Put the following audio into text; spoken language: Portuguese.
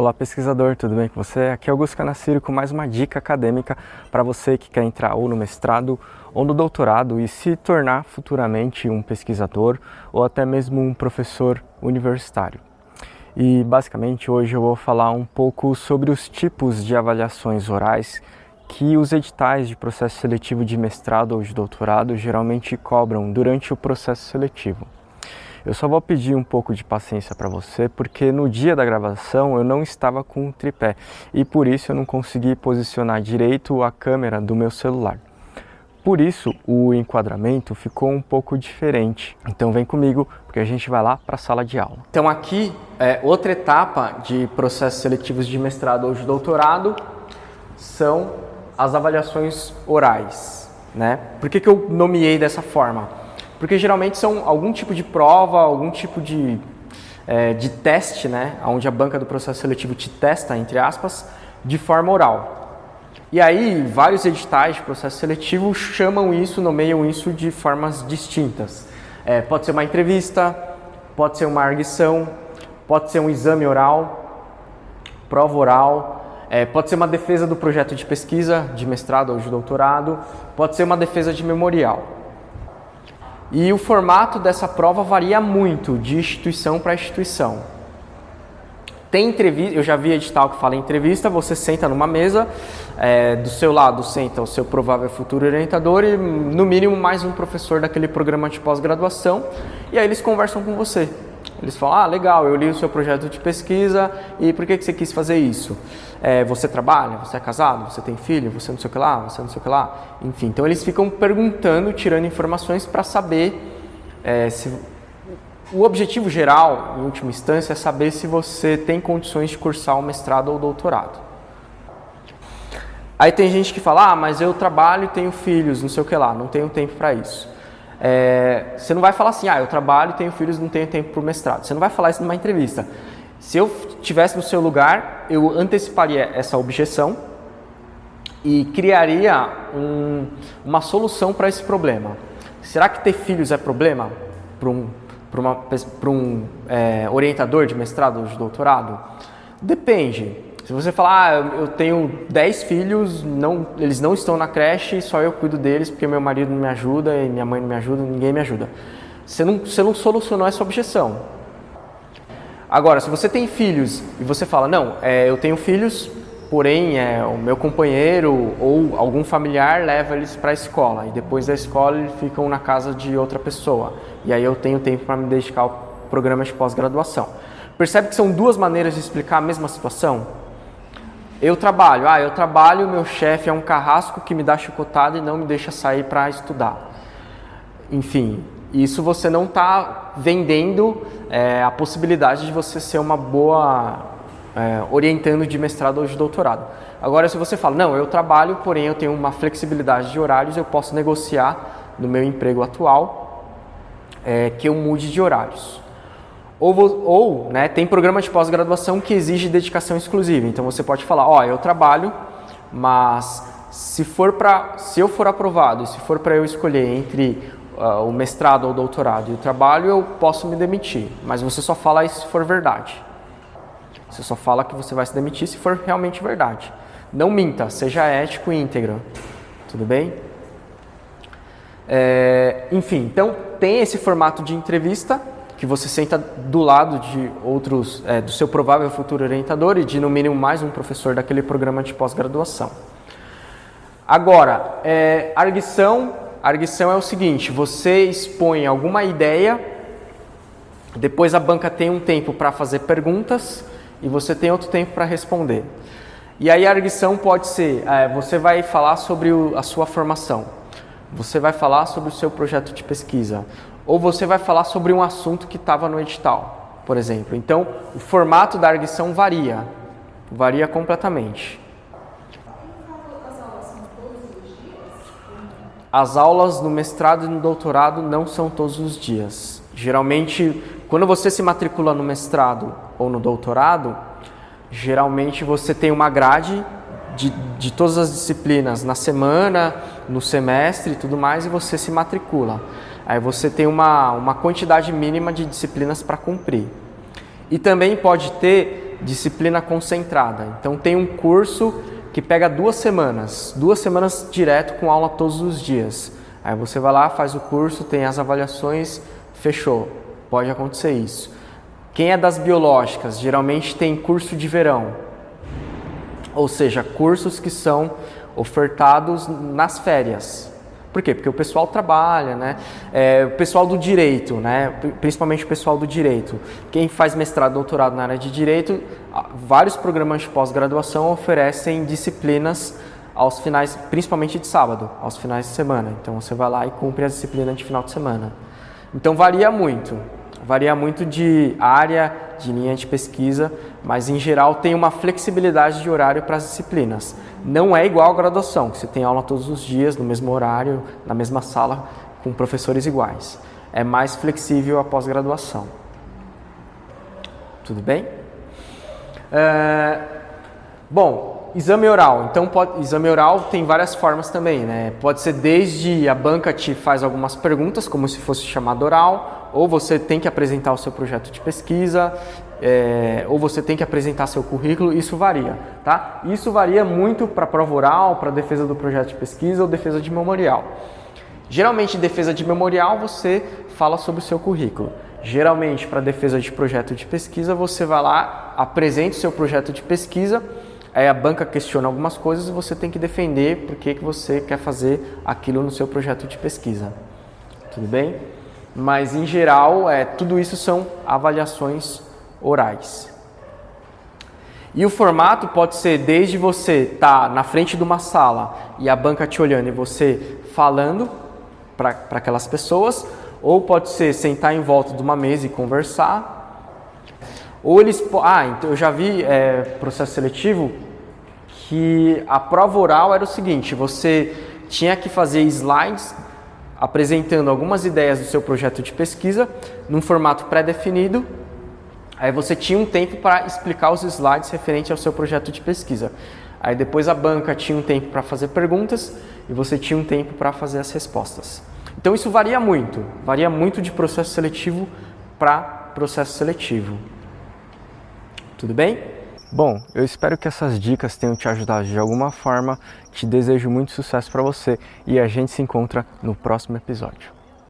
Olá pesquisador, tudo bem com você? Aqui é Augusto Canaciro com mais uma dica acadêmica para você que quer entrar ou no mestrado ou no doutorado e se tornar futuramente um pesquisador ou até mesmo um professor universitário. E basicamente hoje eu vou falar um pouco sobre os tipos de avaliações orais que os editais de processo seletivo de mestrado ou de doutorado geralmente cobram durante o processo seletivo. Eu só vou pedir um pouco de paciência para você, porque no dia da gravação eu não estava com o tripé e por isso eu não consegui posicionar direito a câmera do meu celular. Por isso o enquadramento ficou um pouco diferente. Então vem comigo, porque a gente vai lá para a sala de aula. Então aqui é outra etapa de processos seletivos de mestrado ou de doutorado, são as avaliações orais, né? Por que eu nomeei dessa forma? Porque geralmente são algum tipo de prova, algum tipo de teste, né? Onde a banca do processo seletivo te testa, entre aspas, de forma oral. E aí, vários editais de processo seletivo chamam isso, nomeiam isso de formas distintas. Pode ser uma entrevista, pode ser uma arguição, pode ser um exame oral, prova oral, pode ser uma defesa do projeto de pesquisa, de mestrado ou de doutorado, pode ser uma defesa de memorial. E o formato dessa prova varia muito de instituição para instituição. Tem entrevista, eu já vi edital que fala em entrevista, você senta numa mesa, do seu lado senta o seu provável futuro orientador e no mínimo mais um professor daquele programa de pós-graduação, e aí eles conversam com você. Eles falam, legal, eu li o seu projeto de pesquisa e por que você quis fazer isso? Você trabalha? Você é casado? Você tem filho? Você não sei o que lá? Você não sei o que lá? Enfim, então eles ficam perguntando, tirando informações para saber se... O objetivo geral, em última instância, é saber se você tem condições de cursar um mestrado ou doutorado. Aí tem gente que fala, mas eu trabalho e tenho filhos, não sei o que lá, não tenho tempo para isso. Você não vai falar assim, eu trabalho e tenho filhos, não tenho tempo para o mestrado. Você não vai falar isso numa entrevista. Se eu estivesse no seu lugar, eu anteciparia essa objeção e criaria uma solução para esse problema. Será que ter filhos é problema para um orientador de mestrado ou de doutorado? Depende. Se você falar, eu tenho 10 filhos, eles não estão na creche, só eu cuido deles porque meu marido não me ajuda e minha mãe não me ajuda, ninguém me ajuda. Você não solucionou essa objeção. Agora, se você tem filhos e você fala, eu tenho filhos, porém o meu companheiro ou algum familiar leva eles para a escola e depois da escola eles ficam na casa de outra pessoa. E aí eu tenho tempo para me dedicar ao programa de pós-graduação. Percebe que são duas maneiras de explicar a mesma situação? Eu trabalho, meu chefe é um carrasco que me dá chicotada e não me deixa sair para estudar. Enfim, isso você não está vendendo a possibilidade de você ser uma boa orientando de mestrado ou de doutorado. Agora, se você fala, eu trabalho, porém eu tenho uma flexibilidade de horários, eu posso negociar no meu emprego atual que eu mude de horários. Ou tem programa de pós-graduação que exige dedicação exclusiva. Então você pode falar, eu trabalho, mas se eu for aprovado e se for para eu escolher entre o mestrado ou o doutorado e o trabalho, eu posso me demitir. Mas você só fala isso se for verdade. Você só fala que você vai se demitir se for realmente verdade. Não minta, seja ético e íntegro. Tudo bem? Enfim, então tem esse formato de entrevista que você senta do lado de outros, do seu provável futuro orientador e de no mínimo mais um professor daquele programa de pós-graduação. Agora, a arguição é o seguinte, você expõe alguma ideia, depois a banca tem um tempo para fazer perguntas e você tem outro tempo para responder. E aí a arguição pode ser, você vai falar sobre a sua formação, você vai falar sobre o seu projeto de pesquisa, ou você vai falar sobre um assunto que estava no edital, por exemplo. Então, o formato da arguição varia completamente. As aulas no mestrado e no doutorado não são todos os dias. Geralmente, quando você se matricula no mestrado ou no doutorado, geralmente você tem uma grade de todas as disciplinas na semana, no semestre e tudo mais, e você se matricula. Aí você tem uma quantidade mínima de disciplinas para cumprir. E também pode ter disciplina concentrada. Então tem um curso que pega 2 semanas direto com aula todos os dias. Aí você vai lá, faz o curso, tem as avaliações, fechou. Pode acontecer isso. Quem é das biológicas, geralmente tem curso de verão. Ou seja, cursos que são ofertados nas férias. Por quê? Porque o pessoal trabalha, né? O pessoal do direito, né? Principalmente o pessoal do direito. Quem faz mestrado, doutorado na área de direito, vários programas de pós-graduação oferecem disciplinas aos finais, principalmente de sábado, aos finais de semana. Então você vai lá e cumpre a disciplina de final de semana. Então varia muito de área, de linha de pesquisa, mas em geral tem uma flexibilidade de horário para as disciplinas. Não é igual à graduação, que você tem aula todos os dias, no mesmo horário, na mesma sala, com professores iguais. É mais flexível a pós-graduação. Tudo bem? Bom, exame oral. Então, exame oral tem várias formas também, né? Pode ser desde a banca te faz algumas perguntas, como se fosse chamada oral, ou você tem que apresentar o seu projeto de pesquisa, ou você tem que apresentar seu currículo, isso varia, tá? Isso varia muito para prova oral, para defesa do projeto de pesquisa ou defesa de memorial. Geralmente, defesa de memorial, você fala sobre o seu currículo. Geralmente, para defesa de projeto de pesquisa, você vai lá, apresenta o seu projeto de pesquisa, aí a banca questiona algumas coisas e você tem que defender por que você quer fazer aquilo no seu projeto de pesquisa. Tudo bem? Mas, em geral, tudo isso são avaliações orais. E o formato pode ser desde você estar na frente de uma sala e a banca te olhando e você falando para aquelas pessoas, ou pode ser sentar em volta de uma mesa e conversar. Ou eles... então eu já vi processo seletivo que a prova oral era o seguinte, você tinha que fazer slides apresentando algumas ideias do seu projeto de pesquisa num formato pré-definido. Aí você tinha um tempo para explicar os slides referente ao seu projeto de pesquisa. Aí depois a banca tinha um tempo para fazer perguntas e você tinha um tempo para fazer as respostas. Então isso varia muito de processo seletivo para processo seletivo. Tudo bem? Bom, eu espero que essas dicas tenham te ajudado de alguma forma. Te desejo muito sucesso para você e a gente se encontra no próximo episódio.